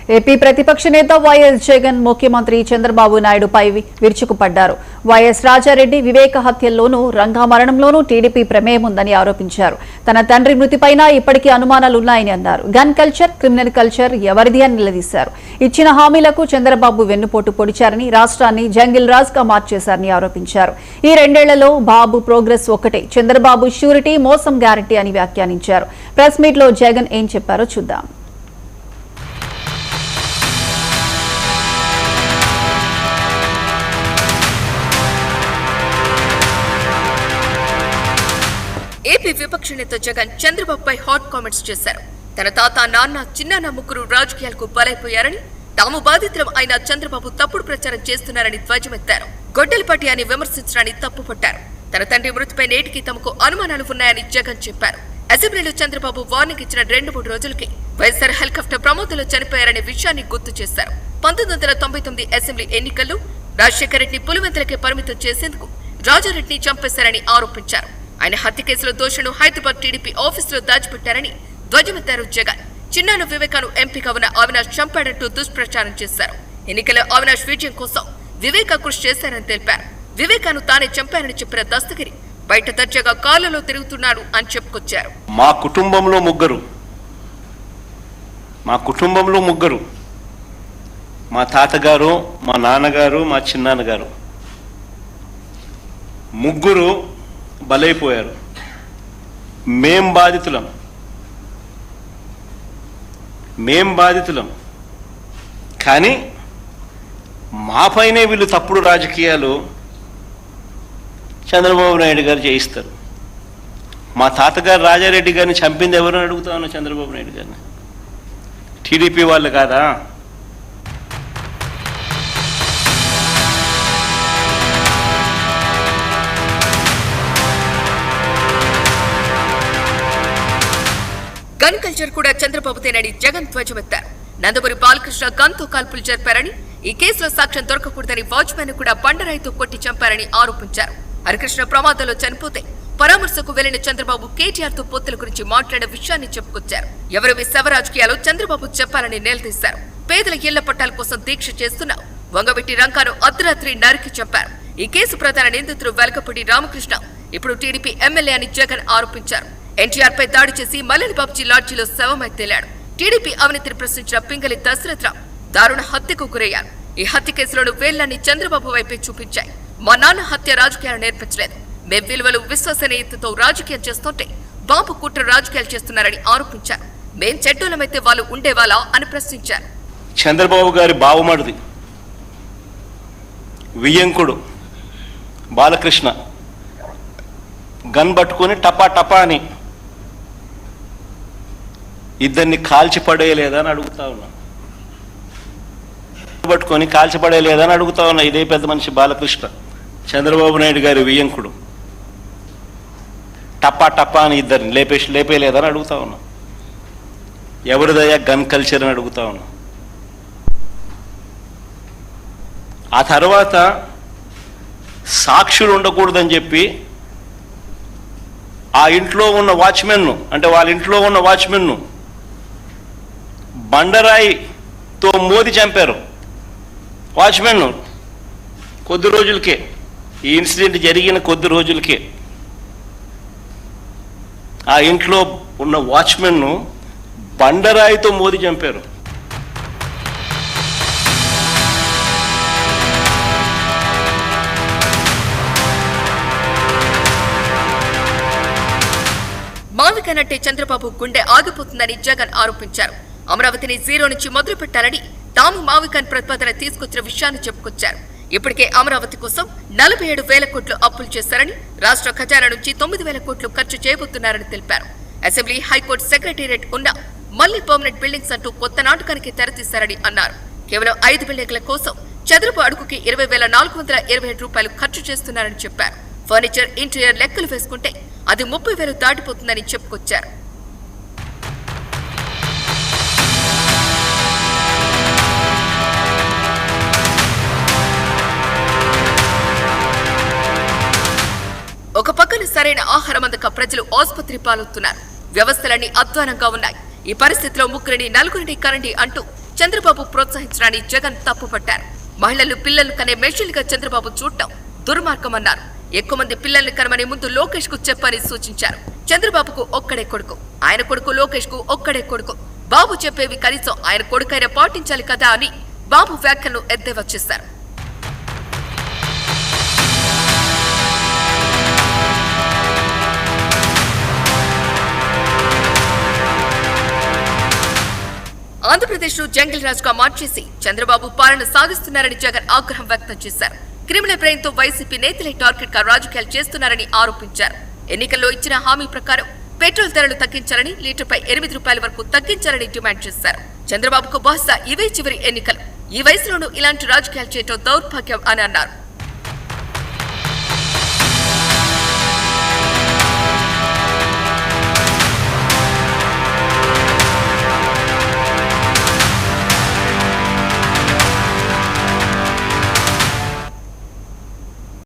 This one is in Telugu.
ఏపీ ప్రతిపక్ష నేత వైఎస్ జగన్ ముఖ్యమంత్రి చంద్రబాబు నాయుడుపై విరుచుకుపడ్డారు. వైఎస్ రాజారెడ్డి వివేక హత్యల్లోనూ రంగా మరణంలోనూ టీడీపీ ప్రమేయం ఉందని ఆరోపించారు. తన తండ్రి మృతిపైన ఇప్పటికీ అనుమానాలున్నాయని అన్నారు. గన్ కల్చర్, క్రిమినల్ కల్చర్ ఎవరిది అని నిలదీశారు. ఇచ్చిన హామీలకు చంద్రబాబు వెన్నుపోటు పొడిచారని, రాష్ట్రాన్ని జంగిల్ రాజ్ గా మార్చేశారని ఆరోపించారు. ఈ 2 ఏళ్లలో బాబు ప్రోగ్రెస్ ఒక్కటే, చంద్రబాబు ష్యూరిటీ, మోసం గ్యారంటీ అని వ్యాఖ్యానించారు. ప్రెస్ మీట్ లో జగన్ ఏం చెప్పారో చూద్దాం. ఏపీ విపక్ష నేత జగన్ చంద్రబాబుపై హాట్ కామెంట్స్ చేశారు. తన తాత, నాన్న, చిన్నాన్న ముగ్గురు రాజకీయాలకు బలైపోయారని, తాము బాధితులం అయిన చంద్రబాబు తప్పుడు ప్రచారం చేస్తున్నారని ధ్వజమెత్తారు. గొడ్డలిపాటి అని విమర్శించడాన్ని తప్పుపట్టారు. తన తండ్రి మృతిపై నేటికి తమకు అనుమానాలు ఉన్నాయని జగన్ చెప్పారు. అసెంబ్లీలో చంద్రబాబు వార్నింగ్ ఇచ్చిన 2-3 రోజులకి వైఎస్ఆర్ హెలికాప్టర్ ప్రమాదంలో చనిపోయారనే విషయాన్ని గుర్తు చేశారు. 1999 అసెంబ్లీ ఎన్నికల్లో రాజశేఖర రెడ్డిని పులివెందులకే పరిమితం చేసేందుకు రాజారెడ్డిని చంపేశారని ఆరోపించారు. ఆయన హత్య కేసులో దోషులను హైదరాబాద్ టీడీపీ ఆఫీసులో దాచిపెట్టారని ధ్వజమెత్తారు జగన్. చిన్నాన్న వివేకాను ఎంపీగా ఉన్న అవినాష్ చంపాడంటూ దుష్ప్రచారం చేశారు. ఎన్నికల్లో అవినాష్ విజయం కోసం వివేక కృషి చేశారని తెలిపారు. వివేకాను తానే చంపారని చెప్పిన దస్తగిరి బయట దర్జాగా కాళ్ళలో తిరుగుతున్నాడు అని చెప్పుకొచ్చారు. మా కుటుంబంలో ముగ్గురు, మా తాతగారు, మా నాన్నగారు, మా చిన్నాన్నగారు ముగ్గురు బలైపోయారు. మేం బాధితులం కానీ మాపైనే వీళ్ళు తప్పుడు రాజకీయాలు చంద్రబాబు నాయుడు గారు చేయిస్తారు. మా తాతగారు రాజారెడ్డి గారిని చంపింది ఎవరని అడుగుతా ఉన్నా చంద్రబాబు నాయుడు గారిని. టీడీపీ వాళ్ళు కాదా? గన్ కల్చర్ కూడా చంద్రబాబుతేనని జగన్ ధ్వజమెత్తారు. నందమూరి బాలకృష్ణ గన్తో కాల్పులు జరిపారని, ఈ కేసులో సాక్ష్యం దొరకకూడదని వాచ్మెన్ కూడా బండరాయితో కొట్టి చంపారని ఆరోపించారు. హరికృష్ణ ప్రమాదంలో చనిపోతే పరామర్శకు వెళ్లిన చంద్రబాబు కేటీఆర్ తో పొత్తుల గురించి మాట్లాడే విషయాన్ని చెప్పుకొచ్చారు. ఎవరు శవ రాజకీయాలు చంద్రబాబు చెప్పాలని నిలదీశారు. పేదల ఇళ్ల పట్టాల కోసం దీక్ష చేస్తున్న వంగవెట్టి రంగాను అర్ధరాత్రి నరికి చంపారు. ఈ కేసు ప్రధాన నిందితుడు వెలగపూడి రామకృష్ణ ఇప్పుడు టీడీపీ ఎమ్మెల్యే అని జగన్ ఆరోపించారు. ఎన్టీఆర్ పై దాడి చేసి మల్లెలి బాబ్జీ లాడ్జీలో శవమై తేలాడు. టీడీపీ అవినీతిని ప్రశ్నించిన పింగళి దశరథరావు దారుణ హత్యకు గురయ్యారు. ఈ హత్య కేసులోని వేళ్లన్నీ చంద్రబాబు వైపే చూపించాయి. మా నాన్న హత్య రాజకీయాలు నేర్పించలేదు, మేం విలువలు, విశ్వసనీయతతో రాజకీయం చేస్తుంటే బాబు కుట్ర రాజకీయాలు చేస్తున్నారని ఆరోపించారు. మేం చెడ్డోలమైతే వాళ్ళు ఉండేవాళ్ళా అని ప్రశ్నించారు. చంద్రబాబు గారి బావమడిది వియ్యంకుడు బాలకృష్ణ గన్ పట్టుకొని టపా టపా అని ఇద్దరిని కాల్చిపడేయలేదా అని అడుగుతా ఉన్నా. పట్టుకొని కాల్చిపడేయలేదా అని అడుగుతా ఉన్నా. ఇదే పెద్ద మనిషి బాలకృష్ణ, చంద్రబాబు నాయుడు గారి వియ్యంకుడు, టపా టపా అని ఇద్దరిని లేపేయలేదా అని అడుగుతా ఉన్నా. ఎవరిదయ్యా గన్ కల్చర్ అని అడుగుతా ఉన్నా. ఆ తర్వాత సాక్షులు ఉండకూడదని చెప్పి ఆ ఇంట్లో ఉన్న వాచ్మెన్ను, అంటే వాళ్ళ ఇంట్లో ఉన్న వాచ్మెన్ను బండరాయితో మోది చంపారు. వాచ్మెన్ను కొద్ది రోజులకే, ఈ ఇన్సిడెంట్ జరిగిన కొద్ది రోజులకే ఆ ఇంట్లో ఉన్న వాచ్మెన్ను బండరాయితో మోది చంపారు. మావిక నట్టే చంద్రబాబు గుండె ఆగిపోతుందని జగన్ ఆరోపించారు. అమరావతిని 0 నుంచి మొదలు పెట్టాలని తాము మావికన్ ప్రతిపాదన తీసుకొచ్చిన విషయాన్ని చెప్పుకొచ్చారు. ఇప్పటికే అమరావతి కోసం 47,000 కోట్లు అప్పులు చేశారని, రాష్ట్ర ఖజానా నుంచి 9,000 కోట్లు ఖర్చు చేయబోతున్నారని తెలిపారు. అసెంబ్లీ, హైకోర్టు సెక్రటేరియట్ ఉన్న మళ్లీ పర్మనెంట్ బిల్డింగ్స్ అంటూ కొత్త నాటకానికి తెరతీశారని అన్నారు. కేవలం 5 బిల్డింగ్ల కోసం చదరపు అడుగుకి 20,427 రూపాయలు ఖర్చు చేస్తున్నారని చెప్పారు. ఫర్నిచర్, ఇంటీరియర్ లెక్కలు వేసుకుంటే అది 30,000 దాటిపోతుందని చెప్పుకొచ్చారు. ఒక పక్కన సరైన ఆహారం అందక ప్రజలు ఆసుపత్రి పాలవుతున్నారు. వ్యవస్థలన్నీ అధ్వానంగా ఉన్నాయి. ఈ పరిస్థితిలో ముగ్గురిని 4 కరండి అంటూ చంద్రబాబు ప్రోత్సహించడాన్ని జగన్ తప్పుపట్టారు. మహిళలు పిల్లలు కనే మెషిన్లుగా చంద్రబాబు చూడటం దుర్మార్గమన్నారు. ఎక్కువ మంది పిల్లల్ని కనమని ముందు లోకేష్ కు చెప్పని సూచించారు. చంద్రబాబుకు ఒక్కడే కొడుకు, ఆయన కొడుకు లోకేష్ కు ఒక్కడే కొడుకు. బాబు చెప్పేవి కనీసం ఆయన కొడుకైనా పాటించాలి కదా అని బాబు వ్యాఖ్యలను ఎద్దేవా చేశారు. ఆంధ్రప్రదేశ్ ను జంగిల్ రాజ్ గా మార్చేసి చంద్రబాబు పాలన సాగిస్తున్నారని జగన్ ఆగ్రహం వ్యక్తం చేశారు. క్రిమినల్ బ్రెయిన్ తో వైసీపీ నేతలే టార్గెట్ గా రాజకీయాలు చేస్తున్నారని ఆరోపించారు. ఎన్నికల్లో ఇచ్చిన హామీ ప్రకారం పెట్రోల్ ధరలు తగ్గించాలని, లీటర్పై 8 రూపాయల వరకు తగ్గించాలని డిమాండ్ చేశారు. చంద్రబాబుకు బహుశా ఇవే చివరి ఎన్నికలు, ఈ వయసులోనూ ఇలాంటి రాజకీయాలు చేయటం దౌర్భాగ్యం అని అన్నారు.